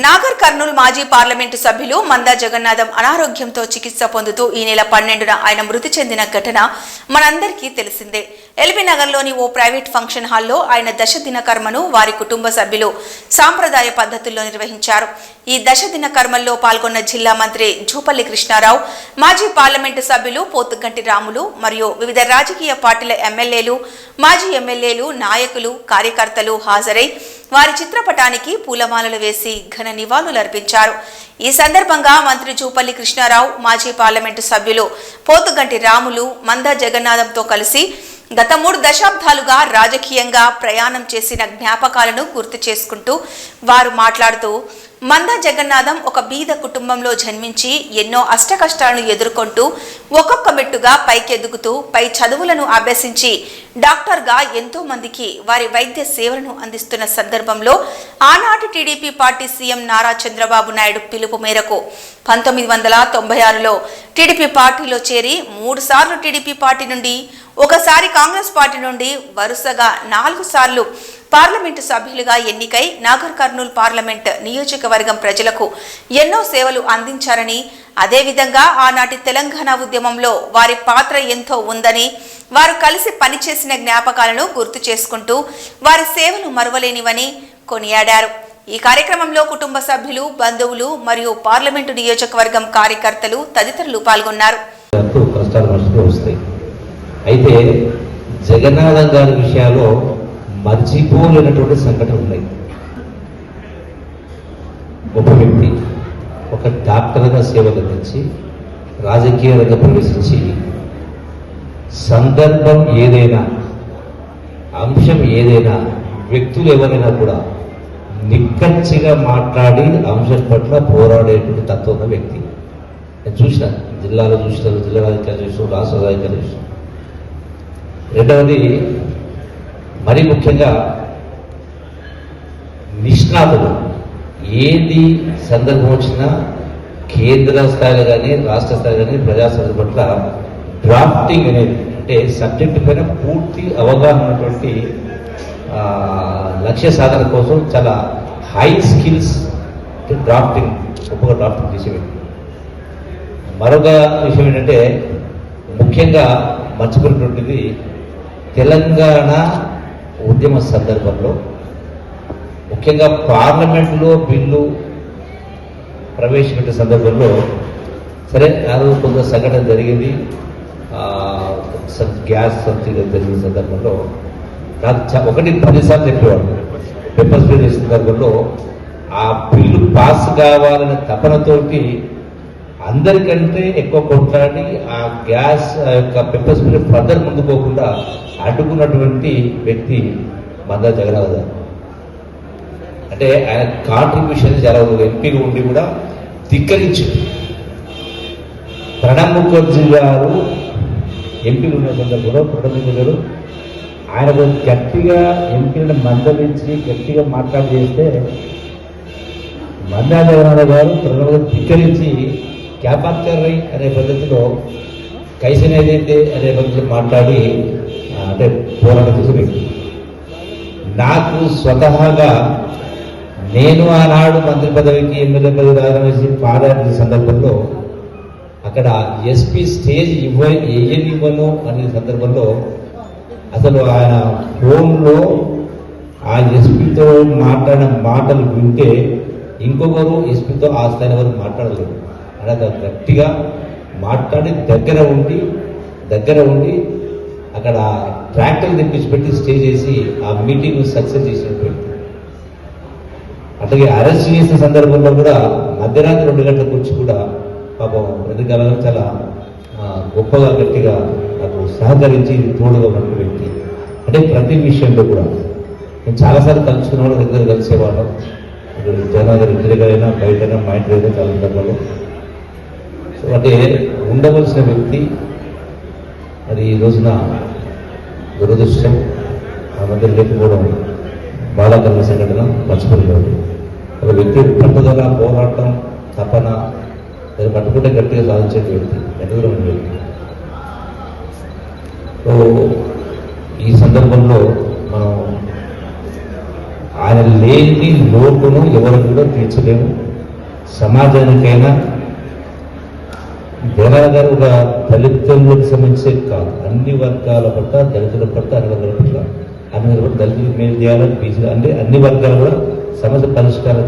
నాగర్ కర్నూల్ మాజీ పార్లమెంటు సభ్యులు మందా జగన్నాథం అనారోగ్యంతో చికిత్స పొందుతూ ఈ నెల 12న ఆయన మృతి చెందిన ఘటన మనందరికీ తెలిసిందే. ఎల్బీ నగర్లోని ఓ ప్రైవేట్ ఫంక్షన్ హాల్లో ఆయన దశదిన కర్మను వారి కుటుంబ సభ్యులు సాంప్రదాయ పద్ధతుల్లో నిర్వహించారు. ఈ దశదిన కర్మల్లో పాల్గొన్న జిల్లా మంత్రి జూపల్లి కృష్ణారావు, మాజీ పార్లమెంటు సభ్యులు పోతుగంటి రాములు మరియు వివిధ రాజకీయ పార్టీల ఎమ్మెల్యేలు, మాజీ ఎమ్మెల్యేలు, నాయకులు, కార్యకర్తలు హాజరై వారి చిత్రపటానికి పూలమాలలు వేసి ఘన నివాళులర్పించారు. ఈ సందర్భంగా మంత్రి జూపల్లి కృష్ణారావు, మాజీ పార్లమెంటు సభ్యులు పోతుగంటి రాములు మందా జగన్నాథంతో కలిసి గత 3 దశాబ్దాలుగా రాజకీయంగా ప్రయాణం చేసిన జ్ఞాపకాలను గుర్తు చేసుకుంటూ వారు మాట్లాడుతూ, మందా జగన్నాథం ఒక బీద కుటుంబంలో జన్మించి ఎన్నో అష్టకష్టాలను ఎదుర్కొంటూ ఒక్కొక్క మెట్టుగా పైకెదుగుతూ పై చదువులను అభ్యసించి డాక్టర్గా ఎంతో మందికి వారి వైద్య సేవలను అందిస్తున్న సందర్భంలో ఆనాటి TDP party CM Nara Chandrababu Naidu పిలుపు మేరకు 1996లో టీడీపీ పార్టీలో చేరి 3 సార్లు టీడీపీ పార్టీ నుండి, ఒకసారి కాంగ్రెస్ పార్టీ నుండి వరుసగా 4 సార్లు పార్లమెంటు సభ్యులుగా ఎన్నికై నాగర్ కర్నూల్ పార్లమెంట్ నియోజకవర్గం ప్రజలకు ఎన్నో సేవలు అందించారని, అదేవిధంగా ఆనాటి తెలంగాణ ఉద్యమంలో వారి పాత్ర ఎంతో ఉందని, వారు కలిసి పనిచేసిన జ్ఞాపకాలను గుర్తు చేసుకుంటూ వారి సేవలు మరువలేనివని కొనియాడారు. ఈ కార్యక్రమంలో కుటుంబ సభ్యులు, బంధువులు మరియు పార్లమెంటు నియోజకవర్గం కార్యకర్తలు తదితరులు పాల్గొన్నారు. అయితే జగన్నాథం గారి విషయాల్లో మర్చిపోలేనటువంటి సంఘటనలు ఉన్నాయి. గొప్ప వ్యక్తి, ఒక డాక్టర్గా సేవలు అందించి రాజకీయ రంగం ప్రవేశించి సందర్భం ఏదైనా, అంశం ఏదైనా, వ్యక్తులు ఎవరైనా కూడా నిక్కచ్చిగా మాట్లాడి అంశం పట్ల పోరాడేటువంటి తత్వం ఉన్న వ్యక్తి. నేను చూసిన, జిల్లాలో చూసినాను, జిల్లా రాజకీయాలు చూసినాను, రాష్ట్ర రాజకీయాలు చూసినాను. రెండవది, మరి ముఖ్యంగా నిష్ణాతులు. ఏది సందర్భం వచ్చినా కేంద్ర స్థాయిలో కానీ, రాష్ట్ర స్థాయిలో కానీ ప్రజాస్వామ్యం పట్ల డ్రాఫ్టింగ్ అనేది, అంటే సబ్జెక్టు పైన పూర్తి అవగాహన ఉన్నటువంటి లక్ష్య సాధన కోసం చాలా హై స్కిల్స్ డ్రాఫ్టింగ్, గొప్పగా డ్రాఫ్టింగ్ చేసే వ్యక్తి. మరొక విషయం ఏంటంటే, ముఖ్యంగా మర్చిపోయినటువంటిది, తెలంగాణ ఉద్యమ సందర్భంలో ముఖ్యంగా పార్లమెంటులో బిల్లు ప్రవేశపెట్టే సందర్భంలో, సరే అది కొంత సంఘటన జరిగింది, గ్యాస్ జరిగిన సందర్భంలో నాకు 1-10 సార్లు చెప్పేవాడు. పేపర్ స్ప్రే చేసిన సందర్భంలో ఆ బిల్లు పాస్ కావాలనే తపనతోటి అందరికంటే ఎక్కువ కొట్లాడి ఆ గ్యాస్ యొక్క పెప్పర్ స్ప్రే ఫర్దర్ ముందు పోకుండా అడ్డుకున్నటువంటి వ్యక్తి మందా జగన్నాథ్ గారు. అంటే ఆయన కాంట్రిబ్యూషన్ చాలా ఎంపీగా ఉండి కూడా ధిక్కరించారు. ప్రణబ్ ముఖర్జీ గారు ఎంపీలు ఉన్న సందర్భంలో ప్రణబ్ ముఖర్జీ గారు ఆయన గట్టిగా ఎంపీలను మందలించి గట్టిగా మాట్లాడి చేస్తే మందా జగన్నాథ్ గారు ప్రణబ్ ధిక్కరించి క్యాపార్కర్ అనే పద్ధతిలో కైసన్ ఏదైతే అనే పద్ధతిలో మాట్లాడి అంటే పోరాటం చేసే వ్యక్తి. నాకు స్వతహాగా నేను ఆనాడు మంత్రి పదవికి, ఎమ్మెల్యే పదవి రాజీనామా పాదయాత్ర సందర్భంలో అక్కడ ఎస్పీ స్టేజ్ ఇవ్వను అనే సందర్భంలో అసలు ఆయన ఫోన్లో ఆ ఎస్పీతో మాట్లాడిన మాటలు వింటే ఇంకొకరు ఎస్పీతో ఆ స్థాయి వరకు మాట్లాడలేదు. అలాగే గట్టిగా మాట్లాడి దగ్గర ఉండి అక్కడ ట్రాక్టర్ తెప్పించి స్టే చేసి ఆ మీటింగ్ సక్సెస్ చేసినటువంటి. అట్లాగే అరెస్ట్ చేసిన సందర్భంలో కూడా మధ్యరాత్రి 2 గంటలకు వచ్చి కూడా పాపం ఎదుగుదల చాలా గొప్పగా గట్టిగా నాకు సహకరించి తోడుగా ఉన్న వ్యక్తి. అంటే ప్రతి విషయంలో కూడా నేను చాలాసార్లు కలుసుకున్న దగ్గర కలిసేవాళ్ళం. జగన్నాథ్ ఇంటికైనా బయటైనా మా ఇంటి దగ్గర చాలా సందర్భంలో. అంటే ఉండవలసిన వ్యక్తి మరి ఈ రోజున దురదృష్టం ఆ మధ్య లేకపోవడం బాధాకరమైన సంఘటన, మర్చిపోలేదు. ఒక వ్యక్తి పట్టుదల, పోరాటం, తపన అది పట్టుకుంటే గట్టిగా సాధించే వ్యక్తి, ఎదుగుదల వ్యక్తి. సో ఈ సందర్భంలో మనం ఆయన ఆయన లేని లోటును ఎవరు కూడా తీర్చలేము. సమాజానికైనా జగన్ గారు ఒక దళితులకు సంబంధించే కాదు, అన్ని వర్గాల పట్ల, దళితుల పట్ల, అన్ని వర్గాల పట్ల, దళితులకు మేలు చేయాలని బీసీ అంటే అన్ని వర్గాలు కూడా సమస్య పరిష్కారం